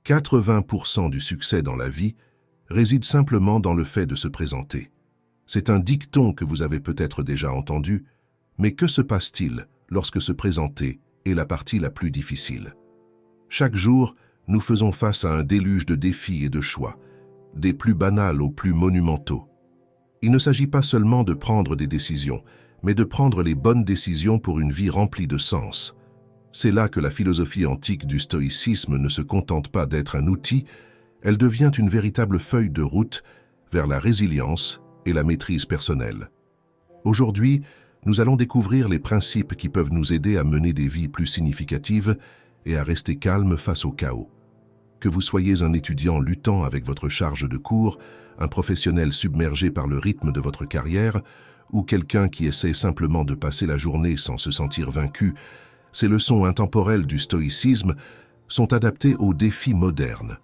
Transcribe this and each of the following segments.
80% du succès dans la vie réside simplement dans le fait de se présenter. C'est un dicton que vous avez peut-être déjà entendu, mais que se passe-t-il lorsque se présenter est la partie la plus difficile? Chaque jour, nous faisons face à un déluge de défis et de choix, des plus banals aux plus monumentaux. Il ne s'agit pas seulement de prendre des décisions, mais de prendre les bonnes décisions pour une vie remplie de sens. C'est là que la philosophie antique du stoïcisme ne se contente pas d'être un outil, elle devient une véritable feuille de route vers la résilience et la maîtrise personnelle. Aujourd'hui, nous allons découvrir les principes qui peuvent nous aider à mener des vies plus significatives et à rester calmes face au chaos. Que vous soyez un étudiant luttant avec votre charge de cours, un professionnel submergé par le rythme de votre carrière, ou quelqu'un qui essaie simplement de passer la journée sans se sentir vaincu, ces leçons intemporelles du stoïcisme sont adaptées aux défis modernes.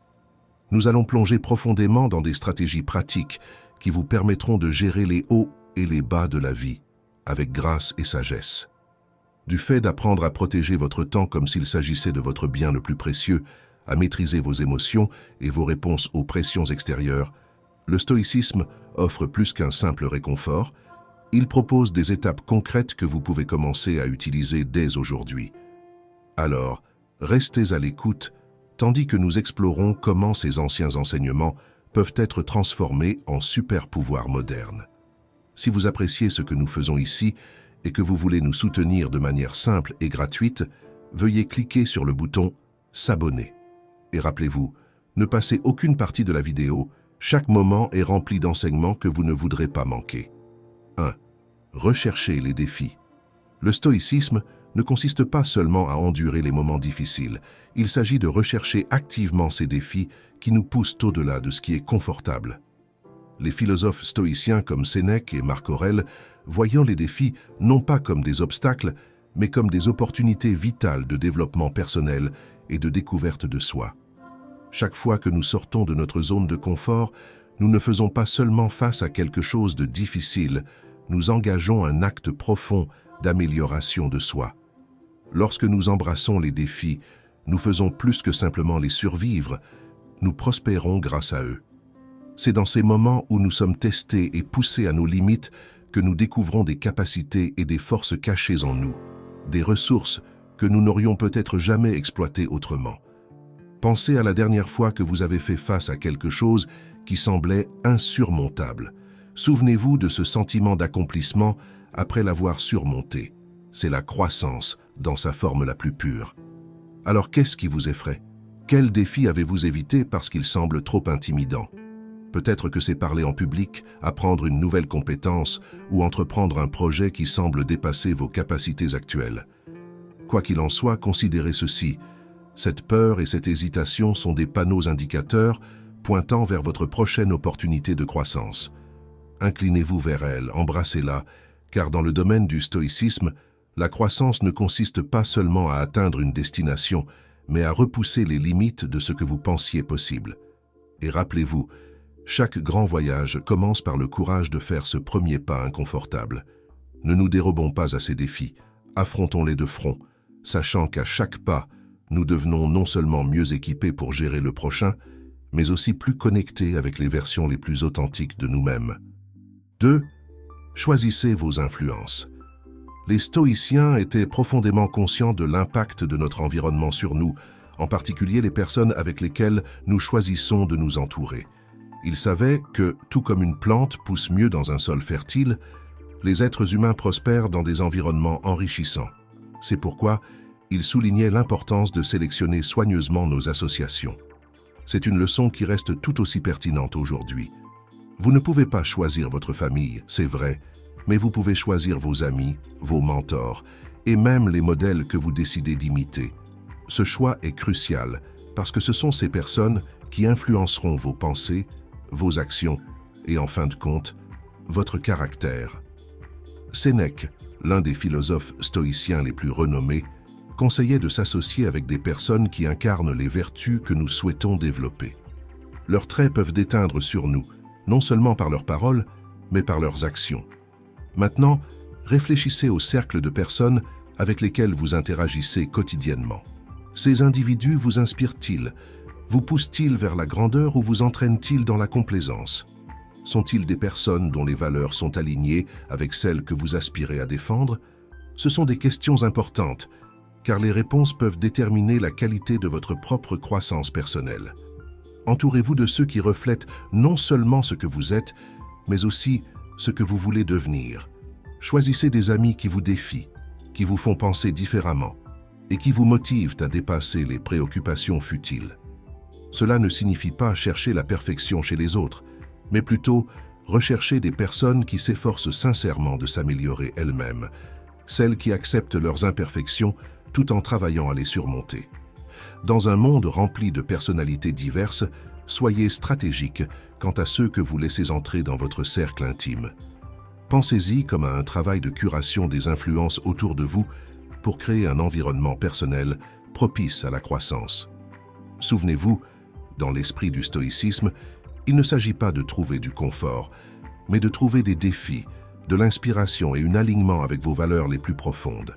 Nous allons plonger profondément dans des stratégies pratiques qui vous permettront de gérer les hauts et les bas de la vie, avec grâce et sagesse. Du fait d'apprendre à protéger votre temps comme s'il s'agissait de votre bien le plus précieux, à maîtriser vos émotions et vos réponses aux pressions extérieures, le stoïcisme offre plus qu'un simple réconfort, il propose des étapes concrètes que vous pouvez commencer à utiliser dès aujourd'hui. Alors, restez à l'écoute, tandis que nous explorons comment ces anciens enseignements peuvent être transformés en super-pouvoirs modernes. Si vous appréciez ce que nous faisons ici et que vous voulez nous soutenir de manière simple et gratuite, veuillez cliquer sur le bouton « S'abonner ». Et rappelez-vous, ne passez aucune partie de la vidéo, chaque moment est rempli d'enseignements que vous ne voudrez pas manquer. 1. Recherchez les défis. Le stoïcisme ne consiste pas seulement à endurer les moments difficiles, il s'agit de rechercher activement ces défis qui nous poussent au-delà de ce qui est confortable. Les philosophes stoïciens comme Sénèque et Marc Aurèle, voyant les défis non pas comme des obstacles, mais comme des opportunités vitales de développement personnel et de découverte de soi. Chaque fois que nous sortons de notre zone de confort, nous ne faisons pas seulement face à quelque chose de difficile, nous engageons un acte profond d'amélioration de soi. Lorsque nous embrassons les défis, nous faisons plus que simplement les survivre, nous prospérons grâce à eux. C'est dans ces moments où nous sommes testés et poussés à nos limites que nous découvrons des capacités et des forces cachées en nous, des ressources que nous n'aurions peut-être jamais exploitées autrement. Pensez à la dernière fois que vous avez fait face à quelque chose qui semblait insurmontable. Souvenez-vous de ce sentiment d'accomplissement après l'avoir surmonté. C'est la croissance dans sa forme la plus pure. Alors qu'est-ce qui vous effraie? Quel défi avez-vous évité parce qu'il semble trop intimidant? Peut-être que c'est parler en public, apprendre une nouvelle compétence ou entreprendre un projet qui semble dépasser vos capacités actuelles. Quoi qu'il en soit, considérez ceci. Cette peur et cette hésitation sont des panneaux indicateurs pointant vers votre prochaine opportunité de croissance. Inclinez-vous vers elle, embrassez-la, car dans le domaine du stoïcisme, la croissance ne consiste pas seulement à atteindre une destination, mais à repousser les limites de ce que vous pensiez possible. Et rappelez-vous, chaque grand voyage commence par le courage de faire ce premier pas inconfortable. Ne nous dérobons pas à ces défis, affrontons-les de front, sachant qu'à chaque pas, nous devenons non seulement mieux équipés pour gérer le prochain, mais aussi plus connectés avec les versions les plus authentiques de nous-mêmes. 2. Choisissez vos influences. Les stoïciens étaient profondément conscients de l'impact de notre environnement sur nous, en particulier les personnes avec lesquelles nous choisissons de nous entourer. Ils savaient que, tout comme une plante pousse mieux dans un sol fertile, les êtres humains prospèrent dans des environnements enrichissants. C'est pourquoi ils soulignaient l'importance de sélectionner soigneusement nos associations. C'est une leçon qui reste tout aussi pertinente aujourd'hui. Vous ne pouvez pas choisir votre famille, c'est vrai, mais vous pouvez choisir vos amis, vos mentors, et même les modèles que vous décidez d'imiter. Ce choix est crucial, parce que ce sont ces personnes qui influenceront vos pensées, vos actions et, en fin de compte, votre caractère. Sénèque, l'un des philosophes stoïciens les plus renommés, conseillait de s'associer avec des personnes qui incarnent les vertus que nous souhaitons développer. Leurs traits peuvent déteindre sur nous, non seulement par leurs paroles, mais par leurs actions. Maintenant, réfléchissez au cercle de personnes avec lesquelles vous interagissez quotidiennement. Ces individus vous inspirent-ils? Vous poussent-ils vers la grandeur ou vous entraînent-ils dans la complaisance? Sont-ils des personnes dont les valeurs sont alignées avec celles que vous aspirez à défendre? Ce sont des questions importantes, car les réponses peuvent déterminer la qualité de votre propre croissance personnelle. Entourez-vous de ceux qui reflètent non seulement ce que vous êtes, mais aussi ce que vous voulez devenir. Choisissez des amis qui vous défient, qui vous font penser différemment et qui vous motivent à dépasser les préoccupations futiles. Cela ne signifie pas chercher la perfection chez les autres, mais plutôt rechercher des personnes qui s'efforcent sincèrement de s'améliorer elles-mêmes, celles qui acceptent leurs imperfections tout en travaillant à les surmonter. Dans un monde rempli de personnalités diverses, soyez stratégique quant à ceux que vous laissez entrer dans votre cercle intime. Pensez-y comme à un travail de curation des influences autour de vous pour créer un environnement personnel propice à la croissance. Souvenez-vous, dans l'esprit du stoïcisme, il ne s'agit pas de trouver du confort, mais de trouver des défis, de l'inspiration et un alignement avec vos valeurs les plus profondes.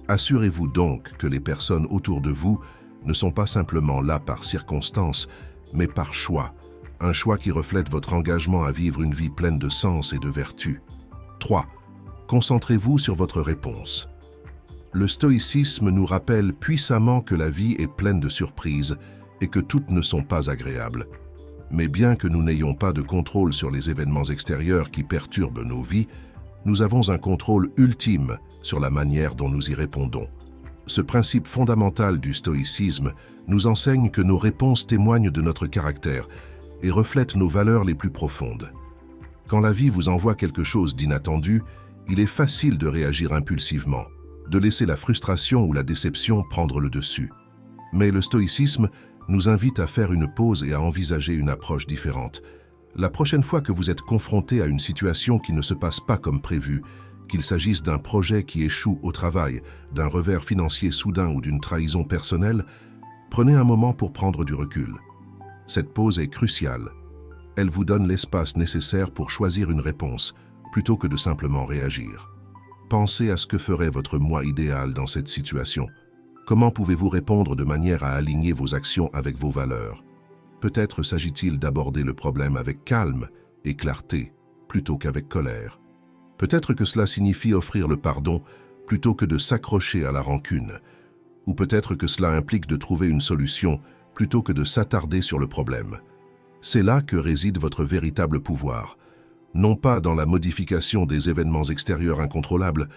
Assurez-vous donc que les personnes autour de vous ne sont pas simplement là par circonstance, mais par choix, un choix qui reflète votre engagement à vivre une vie pleine de sens et de vertu. 3. Concentrez-vous sur votre réponse. Le stoïcisme nous rappelle puissamment que la vie est pleine de surprises et que toutes ne sont pas agréables. Mais bien que nous n'ayons pas de contrôle sur les événements extérieurs qui perturbent nos vies, nous avons un contrôle ultime sur la manière dont nous y répondons. Ce principe fondamental du stoïcisme nous enseigne que nos réponses témoignent de notre caractère et reflètent nos valeurs les plus profondes. Quand la vie vous envoie quelque chose d'inattendu, il est facile de réagir impulsivement, de laisser la frustration ou la déception prendre le dessus. Mais le stoïcisme nous invite à faire une pause et à envisager une approche différente. La prochaine fois que vous êtes confronté à une situation qui ne se passe pas comme prévu, qu'il s'agisse d'un projet qui échoue au travail, d'un revers financier soudain ou d'une trahison personnelle, prenez un moment pour prendre du recul. Cette pause est cruciale. Elle vous donne l'espace nécessaire pour choisir une réponse, plutôt que de simplement réagir. Pensez à ce que ferait votre moi idéal dans cette situation. Comment pouvez-vous répondre de manière à aligner vos actions avec vos valeurs? Peut-être s'agit-il d'aborder le problème avec calme et clarté, plutôt qu'avec colère. Peut-être que cela signifie offrir le pardon, plutôt que de s'accrocher à la rancune. Ou peut-être que cela implique de trouver une solution, plutôt que de s'attarder sur le problème. C'est là que réside votre véritable pouvoir, non pas dans la modification des événements extérieurs incontrôlables,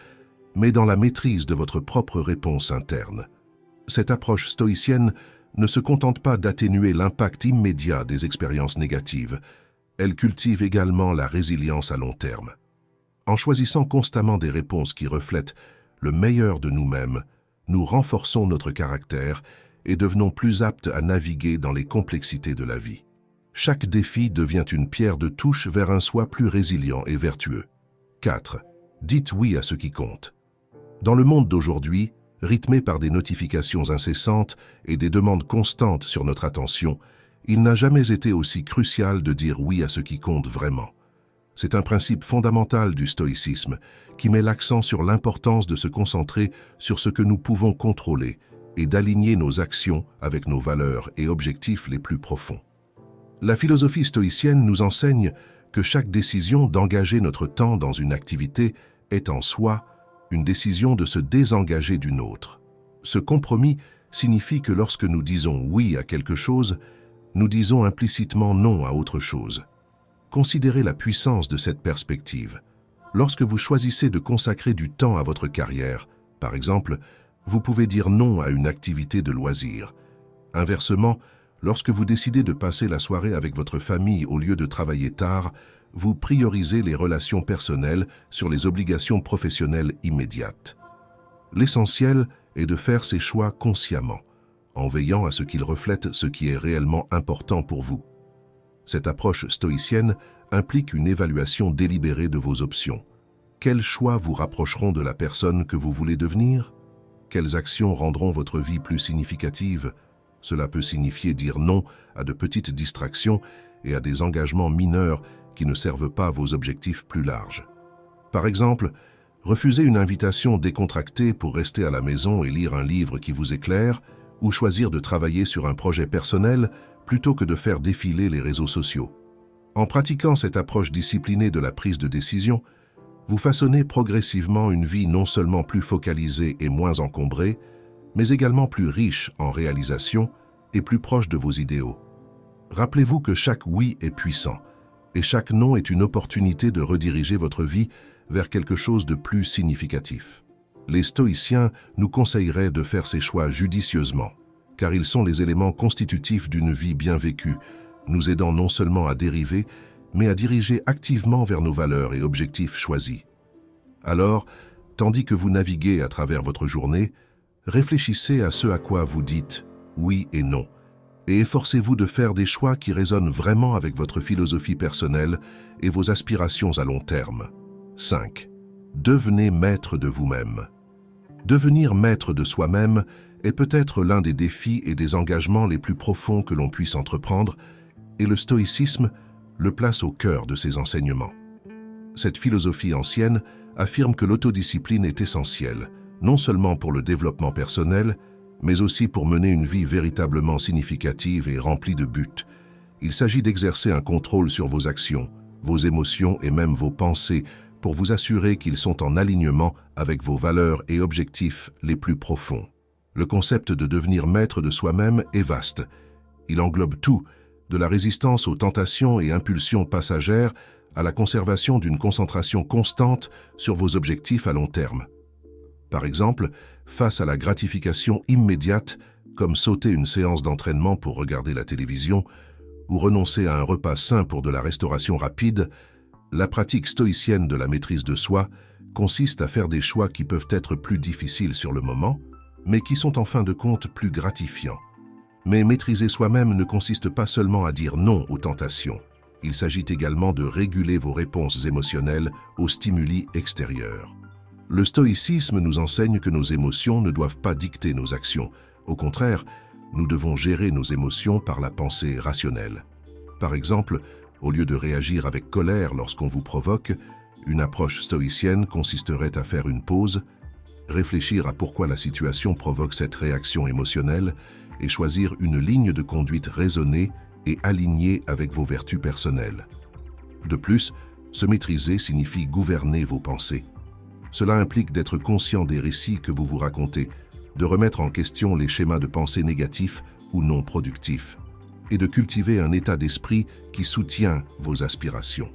mais dans la maîtrise de votre propre réponse interne. Cette approche stoïcienne ne se contente pas d'atténuer l'impact immédiat des expériences négatives, elle cultive également la résilience à long terme. En choisissant constamment des réponses qui reflètent le meilleur de nous-mêmes, nous renforçons notre caractère et devenons plus aptes à naviguer dans les complexités de la vie. Chaque défi devient une pierre de touche vers un soi plus résilient et vertueux. 4. Dites oui à ce qui compte. Dans le monde d'aujourd'hui, rythmé par des notifications incessantes et des demandes constantes sur notre attention, il n'a jamais été aussi crucial de dire oui à ce qui compte vraiment. C'est un principe fondamental du stoïcisme qui met l'accent sur l'importance de se concentrer sur ce que nous pouvons contrôler et d'aligner nos actions avec nos valeurs et objectifs les plus profonds. La philosophie stoïcienne nous enseigne que chaque décision d'engager notre temps dans une activité est en soi une décision de se désengager d'une autre. Ce compromis signifie que lorsque nous disons oui à quelque chose, nous disons implicitement non à autre chose. Considérez la puissance de cette perspective. Lorsque vous choisissez de consacrer du temps à votre carrière, par exemple, vous pouvez dire non à une activité de loisir. Inversement, lorsque vous décidez de passer la soirée avec votre famille au lieu de travailler tard, vous priorisez les relations personnelles sur les obligations professionnelles immédiates. L'essentiel est de faire ces choix consciemment, en veillant à ce qu'ils reflètent ce qui est réellement important pour vous. Cette approche stoïcienne implique une évaluation délibérée de vos options. Quels choix vous rapprocheront de la personne que vous voulez devenir? Quelles actions rendront votre vie plus significative? Cela peut signifier dire non à de petites distractions et à des engagements mineurs qui ne servent pas vos objectifs plus larges. Par exemple, refuser une invitation décontractée pour rester à la maison et lire un livre qui vous éclaire, ou choisir de travailler sur un projet personnel plutôt que de faire défiler les réseaux sociaux. En pratiquant cette approche disciplinée de la prise de décision, vous façonnez progressivement une vie non seulement plus focalisée et moins encombrée, mais également plus riche en réalisations et plus proche de vos idéaux. Rappelez-vous que chaque oui est puissant et chaque non est une opportunité de rediriger votre vie vers quelque chose de plus significatif. Les stoïciens nous conseilleraient de faire ces choix judicieusement, car ils sont les éléments constitutifs d'une vie bien vécue, nous aidant non seulement à dériver, mais à diriger activement vers nos valeurs et objectifs choisis. Alors, tandis que vous naviguez à travers votre journée, réfléchissez à ce à quoi vous dites oui et non, et efforcez-vous de faire des choix qui résonnent vraiment avec votre philosophie personnelle et vos aspirations à long terme. 5. Devenez maître de vous-même. Devenir maître de soi-même est peut-être l'un des défis et des engagements les plus profonds que l'on puisse entreprendre, et le stoïcisme le place au cœur de ses enseignements. Cette philosophie ancienne affirme que l'autodiscipline est essentielle, non seulement pour le développement personnel, mais aussi pour mener une vie véritablement significative et remplie de buts. Il s'agit d'exercer un contrôle sur vos actions, vos émotions et même vos pensées pour vous assurer qu'ils sont en alignement avec vos valeurs et objectifs les plus profonds. Le concept de devenir maître de soi-même est vaste. Il englobe tout, de la résistance aux tentations et impulsions passagères à la conservation d'une concentration constante sur vos objectifs à long terme. Par exemple, face à la gratification immédiate, comme sauter une séance d'entraînement pour regarder la télévision, ou renoncer à un repas sain pour de la restauration rapide, la pratique stoïcienne de la maîtrise de soi consiste à faire des choix qui peuvent être plus difficiles sur le moment, mais qui sont en fin de compte plus gratifiants. Mais maîtriser soi-même ne consiste pas seulement à dire non aux tentations. Il s'agit également de réguler vos réponses émotionnelles aux stimuli extérieurs. Le stoïcisme nous enseigne que nos émotions ne doivent pas dicter nos actions. Au contraire, nous devons gérer nos émotions par la pensée rationnelle. Par exemple, au lieu de réagir avec colère lorsqu'on vous provoque, une approche stoïcienne consisterait à faire une pause, réfléchir à pourquoi la situation provoque cette réaction émotionnelle et choisir une ligne de conduite raisonnée et alignée avec vos vertus personnelles. De plus, se maîtriser signifie gouverner vos pensées. Cela implique d'être conscient des récits que vous vous racontez, de remettre en question les schémas de pensée négatifs ou non productifs, et de cultiver un état d'esprit qui soutient vos aspirations.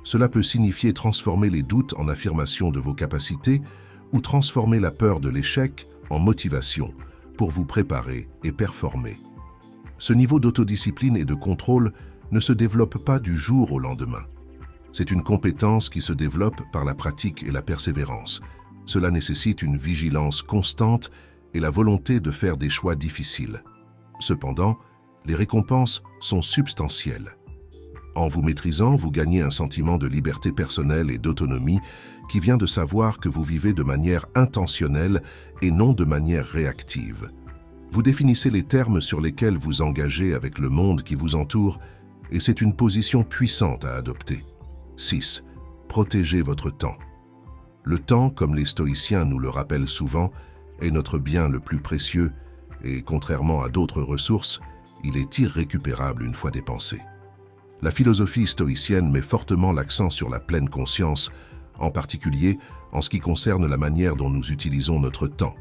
Cela peut signifier transformer les doutes en affirmation de vos capacités ou transformer la peur de l'échec en motivation pour vous préparer et performer. Ce niveau d'autodiscipline et de contrôle ne se développe pas du jour au lendemain. C'est une compétence qui se développe par la pratique et la persévérance. Cela nécessite une vigilance constante et la volonté de faire des choix difficiles. Cependant, les récompenses sont substantielles. En vous maîtrisant, vous gagnez un sentiment de liberté personnelle et d'autonomie qui vient de savoir que vous vivez de manière intentionnelle et non de manière réactive. Vous définissez les termes sur lesquels vous engagez avec le monde qui vous entoure et c'est une position puissante à adopter. 6. Protégez votre temps. Le temps, comme les stoïciens nous le rappellent souvent, est notre bien le plus précieux et, contrairement à d'autres ressources, il est irrécupérable une fois dépensé. La philosophie stoïcienne met fortement l'accent sur la pleine conscience, en particulier en ce qui concerne la manière dont nous utilisons notre temps,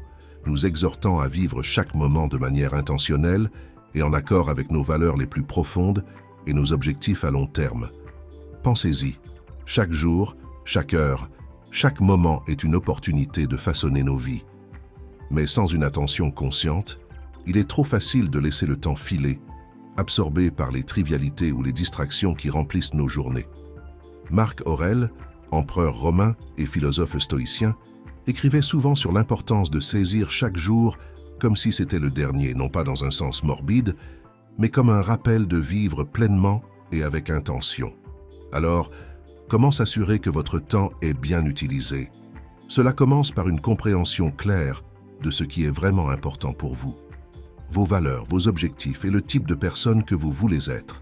nous exhortant à vivre chaque moment de manière intentionnelle et en accord avec nos valeurs les plus profondes et nos objectifs à long terme. Pensez-y, chaque jour, chaque heure, chaque moment est une opportunité de façonner nos vies. Mais sans une attention consciente, il est trop facile de laisser le temps filer, absorbé par les trivialités ou les distractions qui remplissent nos journées. Marc Aurèle, empereur romain et philosophe stoïcien, écrivait souvent sur l'importance de saisir chaque jour comme si c'était le dernier, non pas dans un sens morbide, mais comme un rappel de vivre pleinement et avec intention. Alors, comment s'assurer que votre temps est bien utilisé? Cela commence par une compréhension claire de ce qui est vraiment important pour vous, vos valeurs, vos objectifs et le type de personne que vous voulez être.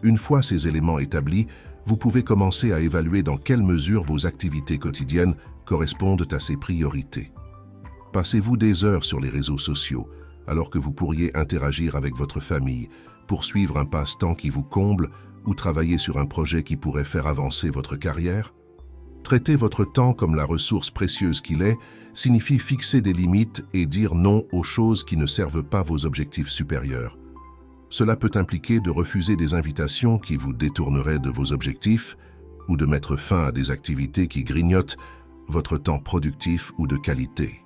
Une fois ces éléments établis, vous pouvez commencer à évaluer dans quelle mesure vos activités quotidiennes correspondent à ces priorités. Passez-vous des heures sur les réseaux sociaux alors que vous pourriez interagir avec votre famille, poursuivre un passe-temps qui vous comble ou travailler sur un projet qui pourrait faire avancer votre carrière? Traiter votre temps comme la ressource précieuse qu'il est signifie fixer des limites et dire non aux choses qui ne servent pas vos objectifs supérieurs. Cela peut impliquer de refuser des invitations qui vous détourneraient de vos objectifs ou de mettre fin à des activités qui grignotent votre temps productif ou de qualité.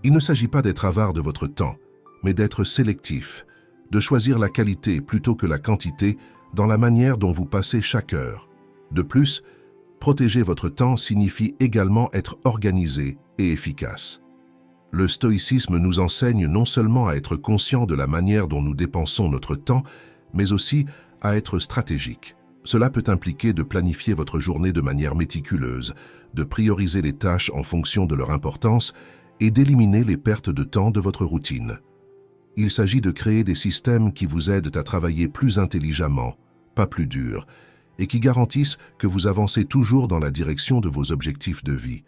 Il ne s'agit pas d'être avare de votre temps, mais d'être sélectif, de choisir la qualité plutôt que la quantité dans la manière dont vous passez chaque heure. De plus, protéger votre temps signifie également être organisé et efficace. Le stoïcisme nous enseigne non seulement à être conscient de la manière dont nous dépensons notre temps, mais aussi à être stratégique. Cela peut impliquer de planifier votre journée de manière méticuleuse, de prioriser les tâches en fonction de leur importance et d'éliminer les pertes de temps de votre routine. Il s'agit de créer des systèmes qui vous aident à travailler plus intelligemment, pas plus dur, et qui garantissent que vous avancez toujours dans la direction de vos objectifs de vie.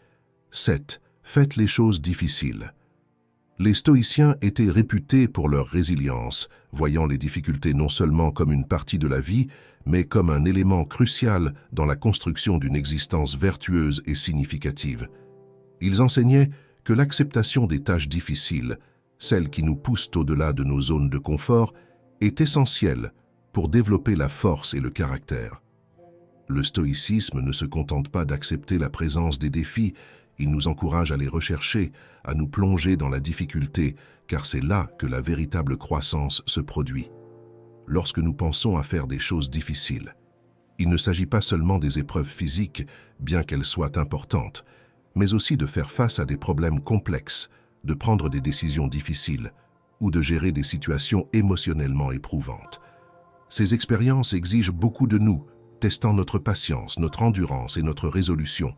7. Faites les choses difficiles. Les stoïciens étaient réputés pour leur résilience, voyant les difficultés non seulement comme une partie de la vie, mais comme un élément crucial dans la construction d'une existence vertueuse et significative. Ils enseignaient que l'acceptation des tâches difficiles, celles qui nous poussent au-delà de nos zones de confort, est essentielle pour développer la force et le caractère. Le stoïcisme ne se contente pas d'accepter la présence des défis, il nous encourage à les rechercher, à nous plonger dans la difficulté, car c'est là que la véritable croissance se produit. Lorsque nous pensons à faire des choses difficiles, il ne s'agit pas seulement des épreuves physiques, bien qu'elles soient importantes, mais aussi de faire face à des problèmes complexes, de prendre des décisions difficiles ou de gérer des situations émotionnellement éprouvantes. Ces expériences exigent beaucoup de nous, testant notre patience, notre endurance et notre résolution.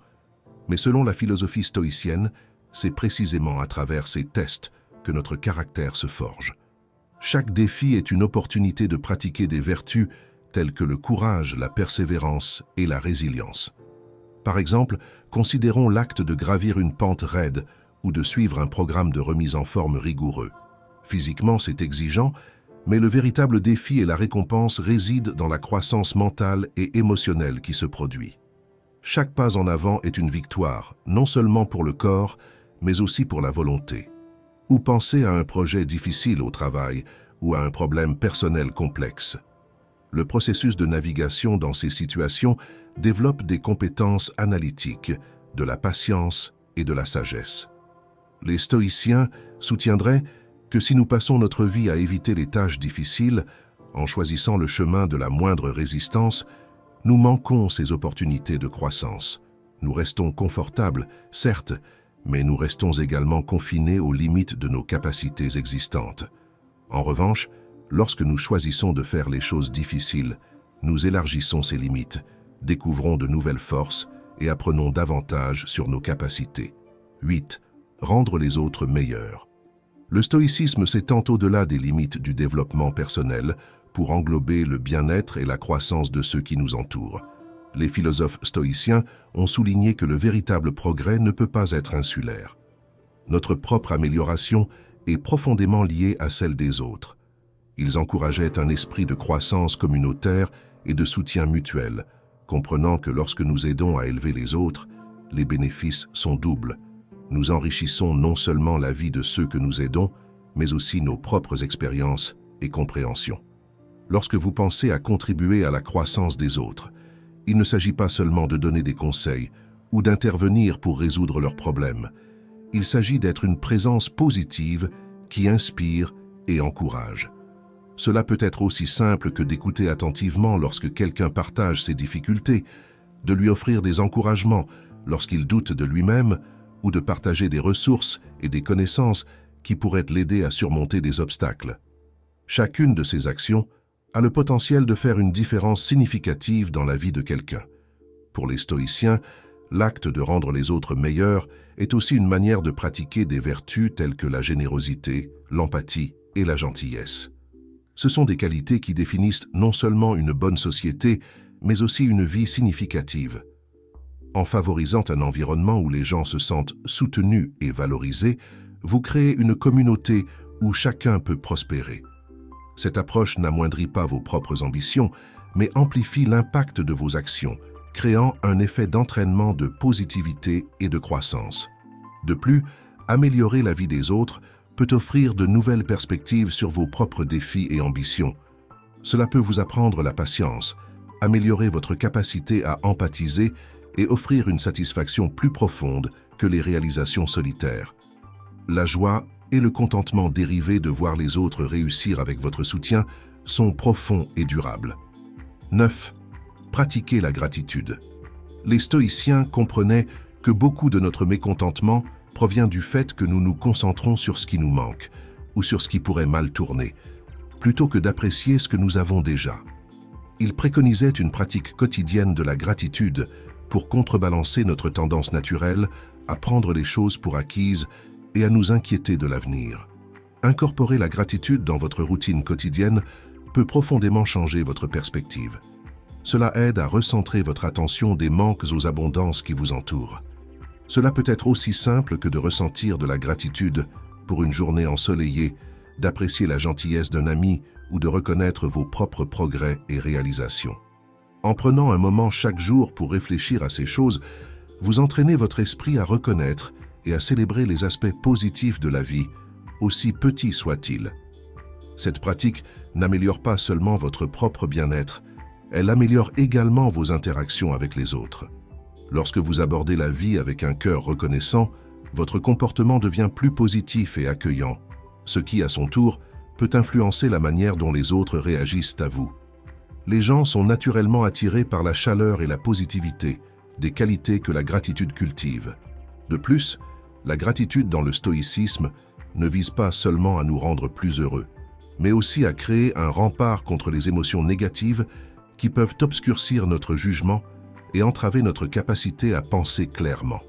Mais selon la philosophie stoïcienne, c'est précisément à travers ces tests que notre caractère se forge. Chaque défi est une opportunité de pratiquer des vertus telles que le courage, la persévérance et la résilience. Par exemple, considérons l'acte de gravir une pente raide ou de suivre un programme de remise en forme rigoureux. Physiquement, c'est exigeant, mais le véritable défi et la récompense résident dans la croissance mentale et émotionnelle qui se produit. Chaque pas en avant est une victoire, non seulement pour le corps, mais aussi pour la volonté. Ou pensez à un projet difficile au travail ou à un problème personnel complexe. Le processus de navigation dans ces situations développe des compétences analytiques, de la patience et de la sagesse. Les stoïciens soutiendraient que si nous passons notre vie à éviter les tâches difficiles, en choisissant le chemin de la moindre résistance, nous manquons ces opportunités de croissance. Nous restons confortables, certes, mais nous restons également confinés aux limites de nos capacités existantes. En revanche, lorsque nous choisissons de faire les choses difficiles, nous élargissons ces limites, découvrons de nouvelles forces et apprenons davantage sur nos capacités. 8. Rendre les autres meilleurs. Le stoïcisme s'étend au-delà des limites du développement personnel pour englober le bien-être et la croissance de ceux qui nous entourent. Les philosophes stoïciens ont souligné que le véritable progrès ne peut pas être insulaire. Notre propre amélioration est profondément liée à celle des autres. Ils encourageaient un esprit de croissance communautaire et de soutien mutuel, comprenant que lorsque nous aidons à élever les autres, les bénéfices sont doubles. Nous enrichissons non seulement la vie de ceux que nous aidons, mais aussi nos propres expériences et compréhensions. Lorsque vous pensez à contribuer à la croissance des autres, il ne s'agit pas seulement de donner des conseils ou d'intervenir pour résoudre leurs problèmes. Il s'agit d'être une présence positive qui inspire et encourage. Cela peut être aussi simple que d'écouter attentivement lorsque quelqu'un partage ses difficultés, de lui offrir des encouragements lorsqu'il doute de lui-même ou de partager des ressources et des connaissances qui pourraient l'aider à surmonter des obstacles. Chacune de ces actions a le potentiel de faire une différence significative dans la vie de quelqu'un. Pour les stoïciens, l'acte de rendre les autres meilleurs est aussi une manière de pratiquer des vertus telles que la générosité, l'empathie et la gentillesse. Ce sont des qualités qui définissent non seulement une bonne société, mais aussi une vie significative. En favorisant un environnement où les gens se sentent soutenus et valorisés, vous créez une communauté où chacun peut prospérer. Cette approche n'amoindrit pas vos propres ambitions, mais amplifie l'impact de vos actions, créant un effet d'entraînement de positivité et de croissance. De plus, améliorer la vie des autres peut offrir de nouvelles perspectives sur vos propres défis et ambitions. Cela peut vous apprendre la patience, améliorer votre capacité à empathiser et offrir une satisfaction plus profonde que les réalisations solitaires. La joie et le contentement dérivés de voir les autres réussir avec votre soutien sont profonds et durables. 9. Pratiquez la gratitude. Les stoïciens comprenaient que beaucoup de notre mécontentement provient du fait que nous nous concentrons sur ce qui nous manque ou sur ce qui pourrait mal tourner, plutôt que d'apprécier ce que nous avons déjà. Ils préconisaient une pratique quotidienne de la gratitude pour contrebalancer notre tendance naturelle à prendre les choses pour acquises et à nous inquiéter de l'avenir. Incorporer la gratitude dans votre routine quotidienne peut profondément changer votre perspective. Cela aide à recentrer votre attention des manques aux abondances qui vous entourent. Cela peut être aussi simple que de ressentir de la gratitude pour une journée ensoleillée, d'apprécier la gentillesse d'un ami ou de reconnaître vos propres progrès et réalisations. En prenant un moment chaque jour pour réfléchir à ces choses, vous entraînez votre esprit à reconnaître et à célébrer les aspects positifs de la vie, aussi petits soient-ils. Cette pratique n'améliore pas seulement votre propre bien-être, elle améliore également vos interactions avec les autres. Lorsque vous abordez la vie avec un cœur reconnaissant, votre comportement devient plus positif et accueillant, ce qui, à son tour, peut influencer la manière dont les autres réagissent à vous. Les gens sont naturellement attirés par la chaleur et la positivité, des qualités que la gratitude cultive. De plus, la gratitude dans le stoïcisme ne vise pas seulement à nous rendre plus heureux, mais aussi à créer un rempart contre les émotions négatives qui peuvent obscurcir notre jugement et entraver notre capacité à penser clairement.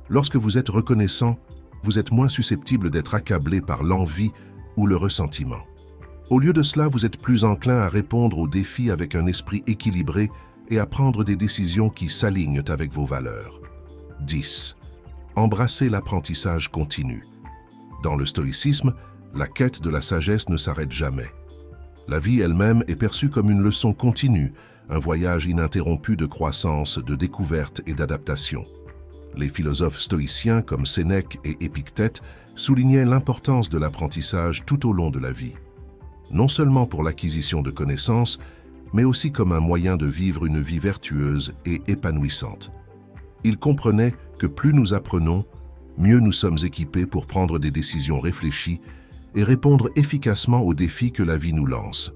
Lorsque vous êtes reconnaissant, vous êtes moins susceptible d'être accablé par l'envie ou le ressentiment. Au lieu de cela, vous êtes plus enclin à répondre aux défis avec un esprit équilibré et à prendre des décisions qui s'alignent avec vos valeurs. 10. Embrassez l'apprentissage continu. Dans le stoïcisme, la quête de la sagesse ne s'arrête jamais. La vie elle-même est perçue comme une leçon continue, un voyage ininterrompu de croissance, de découverte et d'adaptation. Les philosophes stoïciens comme Sénèque et Épictète soulignaient l'importance de l'apprentissage tout au long de la vie. Non seulement pour l'acquisition de connaissances, mais aussi comme un moyen de vivre une vie vertueuse et épanouissante. Ils comprenaient que plus nous apprenons, mieux nous sommes équipés pour prendre des décisions réfléchies et répondre efficacement aux défis que la vie nous lance.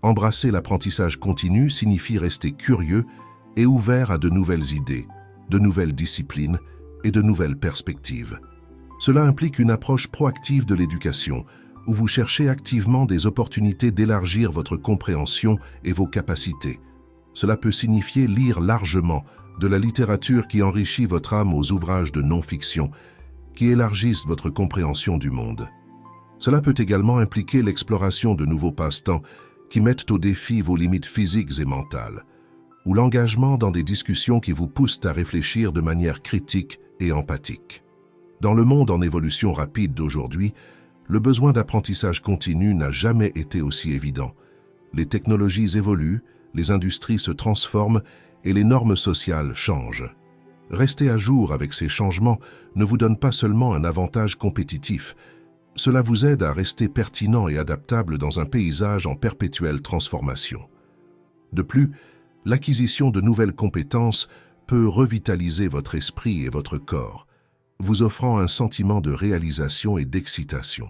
Embrasser l'apprentissage continu signifie rester curieux et ouvert à de nouvelles idées, de nouvelles disciplines et de nouvelles perspectives. Cela implique une approche proactive de l'éducation, où vous cherchez activement des opportunités d'élargir votre compréhension et vos capacités. Cela peut signifier lire largement de la littérature qui enrichit votre âme aux ouvrages de non-fiction, qui élargissent votre compréhension du monde. Cela peut également impliquer l'exploration de nouveaux passe-temps qui mettent au défi vos limites physiques et mentales, ou l'engagement dans des discussions qui vous poussent à réfléchir de manière critique et empathique. Dans le monde en évolution rapide d'aujourd'hui, le besoin d'apprentissage continu n'a jamais été aussi évident. Les technologies évoluent, les industries se transforment et les normes sociales changent. Rester à jour avec ces changements ne vous donne pas seulement un avantage compétitif, cela vous aide à rester pertinent et adaptable dans un paysage en perpétuelle transformation. De plus, l'acquisition de nouvelles compétences peut revitaliser votre esprit et votre corps, vous offrant un sentiment de réalisation et d'excitation.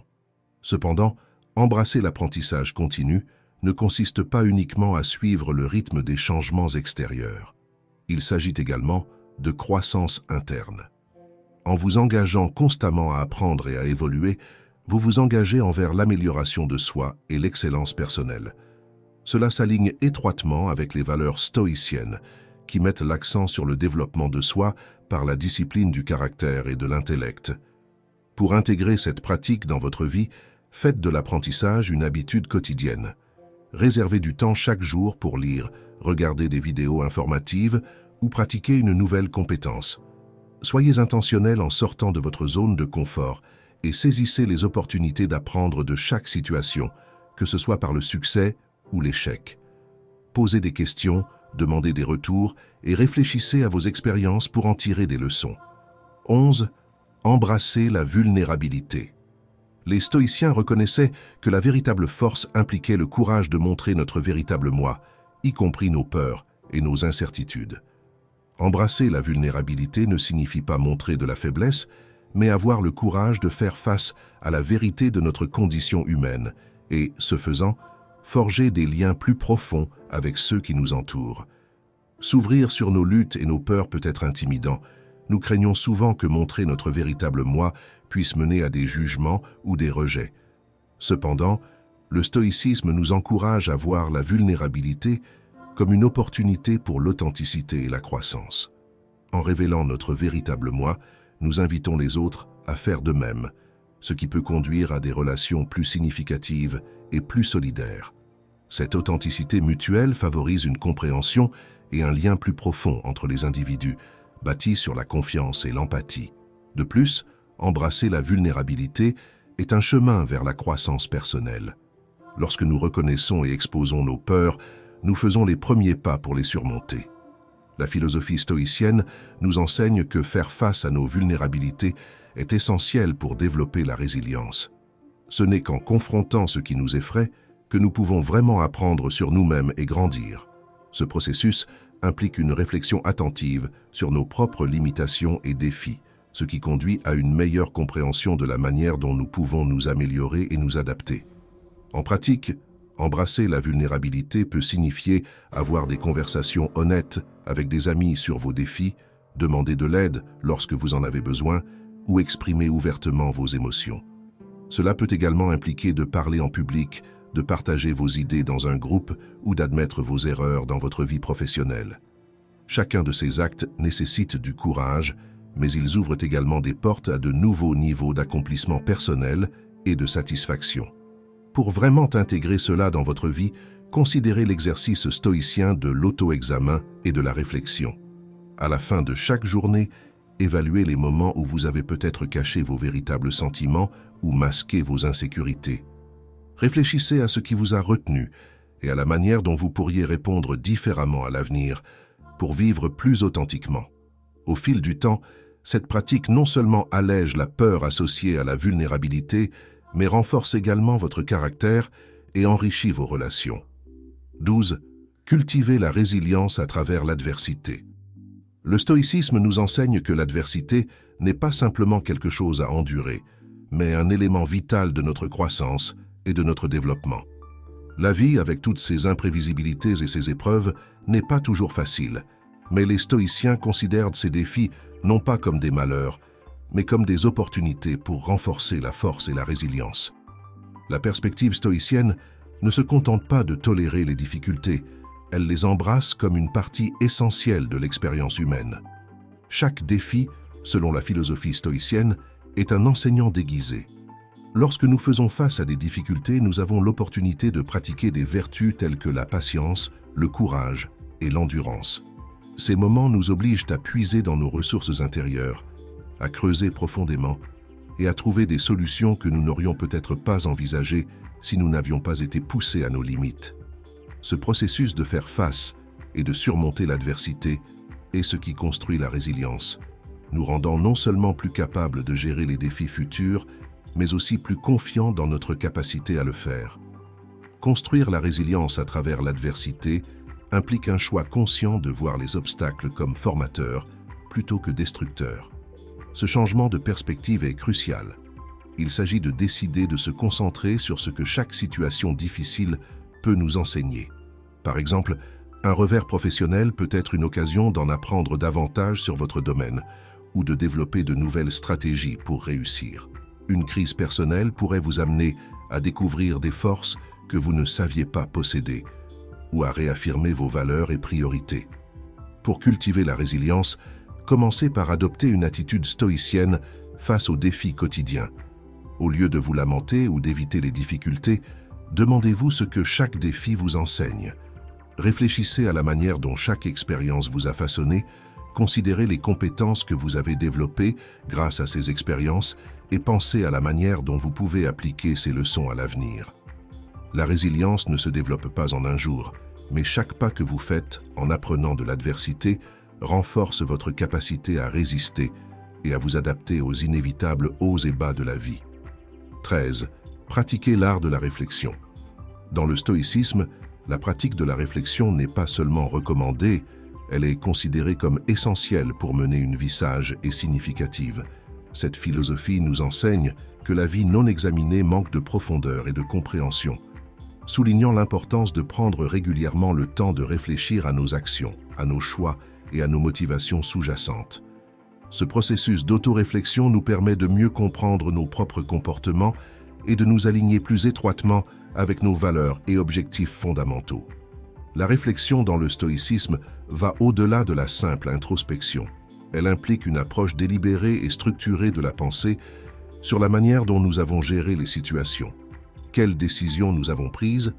Cependant, embrasser l'apprentissage continu ne consiste pas uniquement à suivre le rythme des changements extérieurs. Il s'agit également de croissance interne. En vous engageant constamment à apprendre et à évoluer, vous vous engagez envers l'amélioration de soi et l'excellence personnelle. Cela s'aligne étroitement avec les valeurs stoïciennes, qui mettent l'accent sur le développement de soi par la discipline du caractère et de l'intellect. Pour intégrer cette pratique dans votre vie, faites de l'apprentissage une habitude quotidienne. Réservez du temps chaque jour pour lire, regarder des vidéos informatives ou pratiquer une nouvelle compétence. Soyez intentionnel en sortant de votre zone de confort et saisissez les opportunités d'apprendre de chaque situation, que ce soit par le succès ou l'échec. Posez des questions, demandez des retours et réfléchissez à vos expériences pour en tirer des leçons. 11. Embrassez la vulnérabilité. Les stoïciens reconnaissaient que la véritable force impliquait le courage de montrer notre véritable moi, y compris nos peurs et nos incertitudes. Embrasser la vulnérabilité ne signifie pas montrer de la faiblesse, mais avoir le courage de faire face à la vérité de notre condition humaine et, ce faisant, forger des liens plus profonds avec ceux qui nous entourent. S'ouvrir sur nos luttes et nos peurs peut être intimidant. Nous craignons souvent que montrer notre véritable moi puisse mener à des jugements ou des rejets. Cependant, le stoïcisme nous encourage à voir la vulnérabilité comme une opportunité pour l'authenticité et la croissance. En révélant notre véritable moi, nous invitons les autres à faire de même, ce qui peut conduire à des relations plus significatives et plus solidaires. Cette authenticité mutuelle favorise une compréhension et un lien plus profond entre les individus, bâtis sur la confiance et l'empathie. De plus, embrasser la vulnérabilité est un chemin vers la croissance personnelle. Lorsque nous reconnaissons et exposons nos peurs, nous faisons les premiers pas pour les surmonter. La philosophie stoïcienne nous enseigne que faire face à nos vulnérabilités est essentiel pour développer la résilience. Ce n'est qu'en confrontant ce qui nous effraie que nous pouvons vraiment apprendre sur nous-mêmes et grandir. Ce processus implique une réflexion attentive sur nos propres limitations et défis, ce qui conduit à une meilleure compréhension de la manière dont nous pouvons nous améliorer et nous adapter. En pratique, embrasser la vulnérabilité peut signifier avoir des conversations honnêtes avec des amis sur vos défis, demander de l'aide lorsque vous en avez besoin ou exprimer ouvertement vos émotions. Cela peut également impliquer de parler en public, de partager vos idées dans un groupe ou d'admettre vos erreurs dans votre vie professionnelle. Chacun de ces actes nécessite du courage, mais ils ouvrent également des portes à de nouveaux niveaux d'accomplissement personnel et de satisfaction. Pour vraiment intégrer cela dans votre vie, considérez l'exercice stoïcien de l'auto-examen et de la réflexion. À la fin de chaque journée, évaluez les moments où vous avez peut-être caché vos véritables sentiments ou masqué vos insécurités. Réfléchissez à ce qui vous a retenu et à la manière dont vous pourriez répondre différemment à l'avenir pour vivre plus authentiquement. Au fil du temps, cette pratique non seulement allège la peur associée à la vulnérabilité, mais renforce également votre caractère et enrichit vos relations. 12. Cultivez la résilience à travers l'adversité. Le stoïcisme nous enseigne que l'adversité n'est pas simplement quelque chose à endurer, mais un élément vital de notre croissance et de notre développement. La vie, avec toutes ses imprévisibilités et ses épreuves, n'est pas toujours facile, mais les stoïciens considèrent ces défis non pas comme des malheurs, mais comme des opportunités pour renforcer la force et la résilience. La perspective stoïcienne ne se contente pas de tolérer les difficultés, elle les embrasse comme une partie essentielle de l'expérience humaine. Chaque défi, selon la philosophie stoïcienne, est un enseignant déguisé. Lorsque nous faisons face à des difficultés, nous avons l'opportunité de pratiquer des vertus telles que la patience, le courage et l'endurance. Ces moments nous obligent à puiser dans nos ressources intérieures, à creuser profondément et à trouver des solutions que nous n'aurions peut-être pas envisagées si nous n'avions pas été poussés à nos limites. Ce processus de faire face et de surmonter l'adversité est ce qui construit la résilience, nous rendant non seulement plus capables de gérer les défis futurs, mais aussi plus confiants dans notre capacité à le faire. Construire la résilience à travers l'adversité implique un choix conscient de voir les obstacles comme formateurs plutôt que destructeurs. Ce changement de perspective est crucial. Il s'agit de décider de se concentrer sur ce que chaque situation difficile peut nous enseigner. Par exemple, un revers professionnel peut être une occasion d'en apprendre davantage sur votre domaine ou de développer de nouvelles stratégies pour réussir. Une crise personnelle pourrait vous amener à découvrir des forces que vous ne saviez pas posséder ou à réaffirmer vos valeurs et priorités. Pour cultiver la résilience, commencez par adopter une attitude stoïcienne face aux défis quotidiens. Au lieu de vous lamenter ou d'éviter les difficultés, demandez-vous ce que chaque défi vous enseigne. Réfléchissez à la manière dont chaque expérience vous a façonné, considérez les compétences que vous avez développées grâce à ces expériences et pensez à la manière dont vous pouvez appliquer ces leçons à l'avenir. La résilience ne se développe pas en un jour, mais chaque pas que vous faites en apprenant de l'adversité renforce votre capacité à résister et à vous adapter aux inévitables hauts et bas de la vie. 13. Pratiquez l'art de la réflexion. Dans le stoïcisme, la pratique de la réflexion n'est pas seulement recommandée, elle est considérée comme essentielle pour mener une vie sage et significative. Cette philosophie nous enseigne que la vie non examinée manque de profondeur et de compréhension, soulignant l'importance de prendre régulièrement le temps de réfléchir à nos actions, à nos choix et à nos motivations sous-jacentes. Ce processus d'autoréflexion nous permet de mieux comprendre nos propres comportements et de nous aligner plus étroitement avec nos valeurs et objectifs fondamentaux. La réflexion dans le stoïcisme va au-delà de la simple introspection. Elle implique une approche délibérée et structurée de la pensée sur la manière dont nous avons géré les situations, quelles décisions nous avons prises,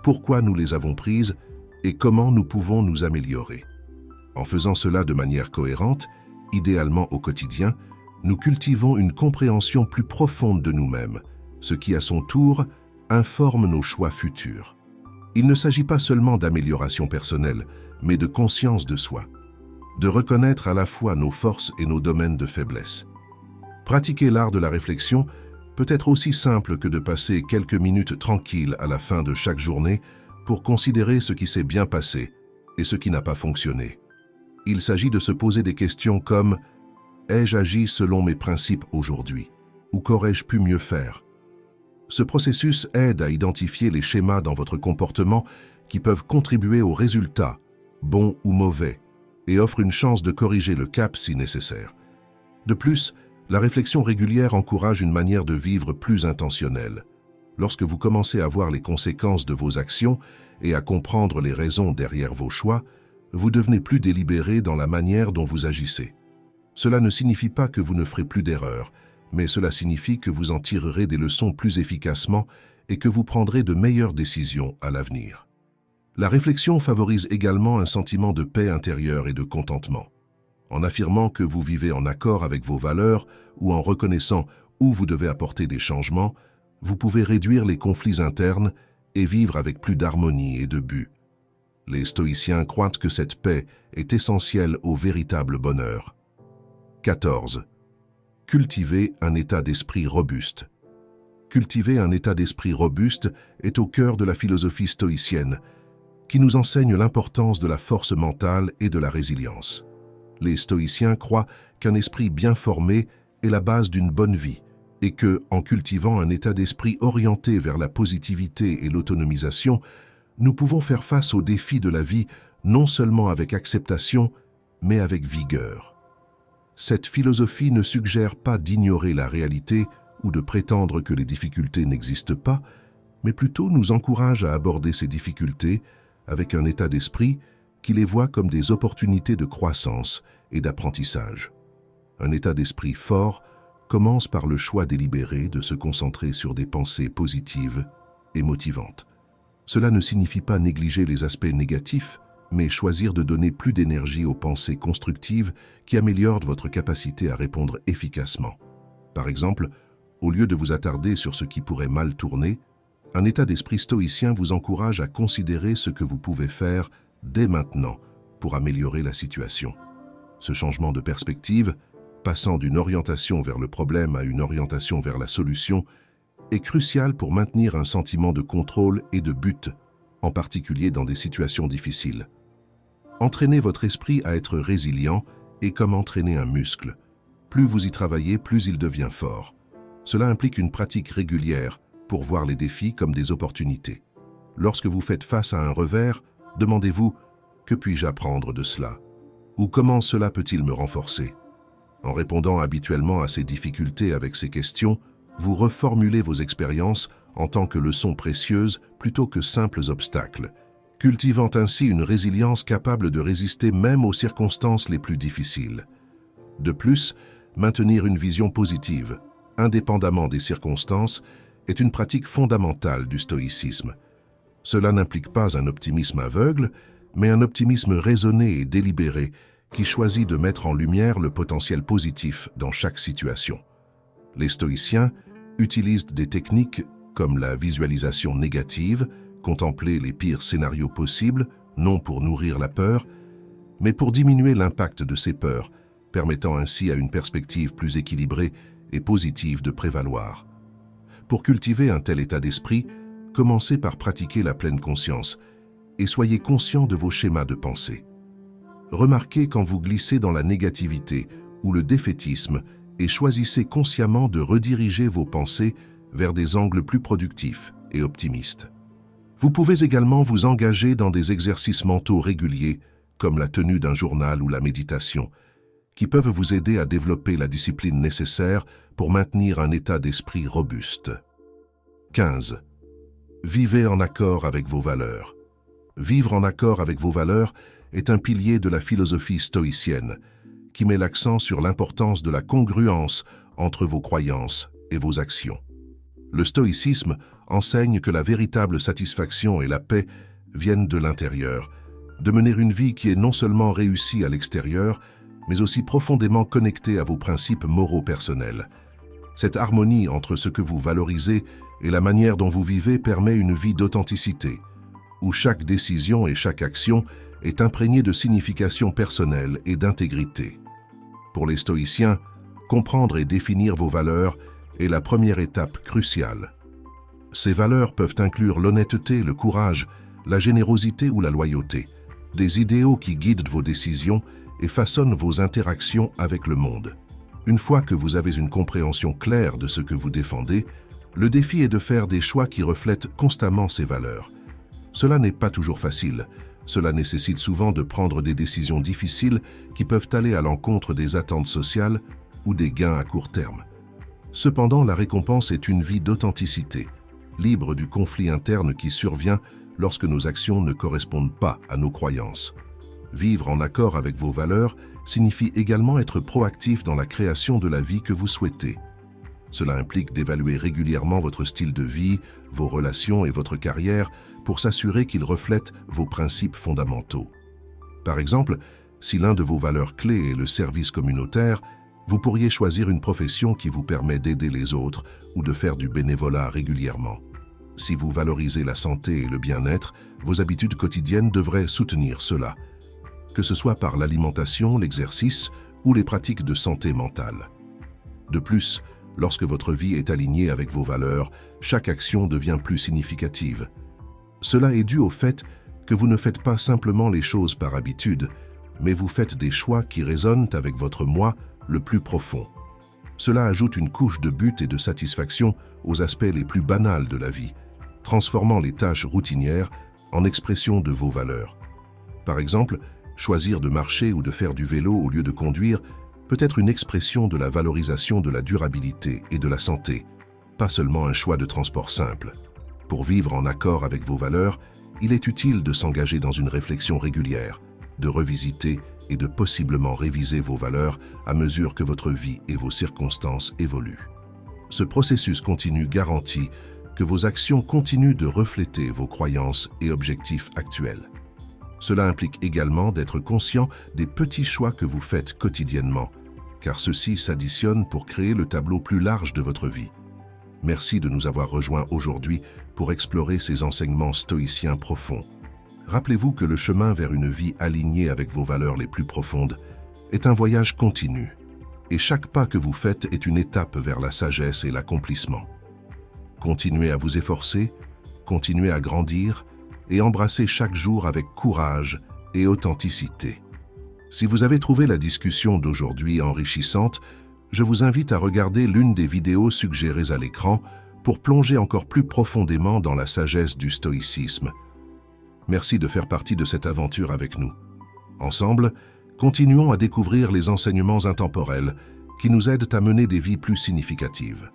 pourquoi nous les avons prises et comment nous pouvons nous améliorer. En faisant cela de manière cohérente, idéalement au quotidien, nous cultivons une compréhension plus profonde de nous-mêmes, ce qui à son tour informe nos choix futurs. Il ne s'agit pas seulement d'amélioration personnelle, mais de conscience de soi, de reconnaître à la fois nos forces et nos domaines de faiblesse. Pratiquer l'art de la réflexion peut être aussi simple que de passer quelques minutes tranquilles à la fin de chaque journée pour considérer ce qui s'est bien passé et ce qui n'a pas fonctionné. Il s'agit de se poser des questions comme « Ai-je agi selon mes principes aujourd'hui » ou « Qu'aurais-je pu mieux faire ?» Ce processus aide à identifier les schémas dans votre comportement qui peuvent contribuer aux résultats, bons ou mauvais, et offre une chance de corriger le cap si nécessaire. De plus, la réflexion régulière encourage une manière de vivre plus intentionnelle. Lorsque vous commencez à voir les conséquences de vos actions et à comprendre les raisons derrière vos choix, vous devenez plus délibéré dans la manière dont vous agissez. Cela ne signifie pas que vous ne ferez plus d'erreurs, mais cela signifie que vous en tirerez des leçons plus efficacement et que vous prendrez de meilleures décisions à l'avenir. La réflexion favorise également un sentiment de paix intérieure et de contentement. En affirmant que vous vivez en accord avec vos valeurs ou en reconnaissant où vous devez apporter des changements, vous pouvez réduire les conflits internes et vivre avec plus d'harmonie et de but. Les stoïciens croient que cette paix est essentielle au véritable bonheur. 14. Cultiver un état d'esprit robuste. Cultiver un état d'esprit robuste est au cœur de la philosophie stoïcienne, qui nous enseigne l'importance de la force mentale et de la résilience. Les stoïciens croient qu'un esprit bien formé est la base d'une bonne vie et que, en cultivant un état d'esprit orienté vers la positivité et l'autonomisation, nous pouvons faire face aux défis de la vie non seulement avec acceptation, mais avec vigueur. Cette philosophie ne suggère pas d'ignorer la réalité ou de prétendre que les difficultés n'existent pas, mais plutôt nous encourage à aborder ces difficultés avec un état d'esprit qui les voit comme des opportunités de croissance et d'apprentissage. Un état d'esprit fort commence par le choix délibéré de se concentrer sur des pensées positives et motivantes. Cela ne signifie pas négliger les aspects négatifs, mais choisir de donner plus d'énergie aux pensées constructives qui améliorent votre capacité à répondre efficacement. Par exemple, au lieu de vous attarder sur ce qui pourrait mal tourner, un état d'esprit stoïcien vous encourage à considérer ce que vous pouvez faire dès maintenant pour améliorer la situation. Ce changement de perspective, passant d'une orientation vers le problème à une orientation vers la solution, est crucial pour maintenir un sentiment de contrôle et de but, en particulier dans des situations difficiles. Entraînez votre esprit à être résilient est comme entraîner un muscle. Plus vous y travaillez, plus il devient fort. Cela implique une pratique régulière pour voir les défis comme des opportunités. Lorsque vous faites face à un revers, demandez-vous « Que puis-je apprendre de cela ?» ou « Comment cela peut-il me renforcer ?» En répondant habituellement à ces difficultés avec ces questions, vous reformulez vos expériences en tant que leçons précieuses plutôt que simples obstacles, cultivant ainsi une résilience capable de résister même aux circonstances les plus difficiles. De plus, maintenir une vision positive, indépendamment des circonstances, est une pratique fondamentale du stoïcisme. Cela n'implique pas un optimisme aveugle, mais un optimisme raisonné et délibéré qui choisit de mettre en lumière le potentiel positif dans chaque situation. Les stoïciens utilisent des techniques comme la visualisation négative, contempler les pires scénarios possibles, non pour nourrir la peur, mais pour diminuer l'impact de ces peurs, permettant ainsi à une perspective plus équilibrée et positive de prévaloir. Pour cultiver un tel état d'esprit, commencez par pratiquer la pleine conscience et soyez conscient de vos schémas de pensée. Remarquez quand vous glissez dans la négativité ou le défaitisme et choisissez consciemment de rediriger vos pensées vers des angles plus productifs et optimistes. Vous pouvez également vous engager dans des exercices mentaux réguliers, comme la tenue d'un journal ou la méditation, qui peuvent vous aider à développer la discipline nécessaire pour maintenir un état d'esprit robuste. 15. Vivez en accord avec vos valeurs. Vivre en accord avec vos valeurs est un pilier de la philosophie stoïcienne, qui met l'accent sur l'importance de la congruence entre vos croyances et vos actions. Le stoïcisme enseigne que la véritable satisfaction et la paix viennent de l'intérieur, de mener une vie qui est non seulement réussie à l'extérieur, mais aussi profondément connectée à vos principes moraux personnels. Cette harmonie entre ce que vous valorisez et la manière dont vous vivez permet une vie d'authenticité, où chaque décision et chaque action est imprégnée de signification personnelle et d'intégrité. Pour les stoïciens, comprendre et définir vos valeurs est la première étape cruciale. Ces valeurs peuvent inclure l'honnêteté, le courage, la générosité ou la loyauté, des idéaux qui guident vos décisions et façonnent vos interactions avec le monde. Une fois que vous avez une compréhension claire de ce que vous défendez, le défi est de faire des choix qui reflètent constamment ces valeurs. Cela n'est pas toujours facile. Cela nécessite souvent de prendre des décisions difficiles qui peuvent aller à l'encontre des attentes sociales ou des gains à court terme. Cependant, la récompense est une vie d'authenticité, libre du conflit interne qui survient lorsque nos actions ne correspondent pas à nos croyances. Vivre en accord avec vos valeurs signifie également être proactif dans la création de la vie que vous souhaitez. Cela implique d'évaluer régulièrement votre style de vie, vos relations et votre carrière pour s'assurer qu'ils reflètent vos principes fondamentaux. Par exemple, si l'un de vos valeurs clés est le service communautaire, vous pourriez choisir une profession qui vous permet d'aider les autres ou de faire du bénévolat régulièrement. Si vous valorisez la santé et le bien-être, vos habitudes quotidiennes devraient soutenir cela, que ce soit par l'alimentation, l'exercice ou les pratiques de santé mentale. De plus, lorsque votre vie est alignée avec vos valeurs, chaque action devient plus significative. Cela est dû au fait que vous ne faites pas simplement les choses par habitude, mais vous faites des choix qui résonnent avec votre moi le plus profond. Cela ajoute une couche de but et de satisfaction aux aspects les plus banals de la vie, transformant les tâches routinières en expression de vos valeurs. Par exemple, choisir de marcher ou de faire du vélo au lieu de conduire peut être une expression de la valorisation de la durabilité et de la santé, pas seulement un choix de transport simple. Pour vivre en accord avec vos valeurs, il est utile de s'engager dans une réflexion régulière, de revisiter et de possiblement réviser vos valeurs à mesure que votre vie et vos circonstances évoluent. Ce processus continu garantit que vos actions continuent de refléter vos croyances et objectifs actuels. Cela implique également d'être conscient des petits choix que vous faites quotidiennement, car ceux-ci s'additionnent pour créer le tableau plus large de votre vie. Merci de nous avoir rejoints aujourd'hui pour explorer ces enseignements stoïciens profonds. Rappelez-vous que le chemin vers une vie alignée avec vos valeurs les plus profondes est un voyage continu, et chaque pas que vous faites est une étape vers la sagesse et l'accomplissement. Continuez à vous efforcer, continuez à grandir et embrassez chaque jour avec courage et authenticité. Si vous avez trouvé la discussion d'aujourd'hui enrichissante, je vous invite à regarder l'une des vidéos suggérées à l'écran pour plonger encore plus profondément dans la sagesse du stoïcisme. Merci de faire partie de cette aventure avec nous. Ensemble, continuons à découvrir les enseignements intemporels qui nous aident à mener des vies plus significatives.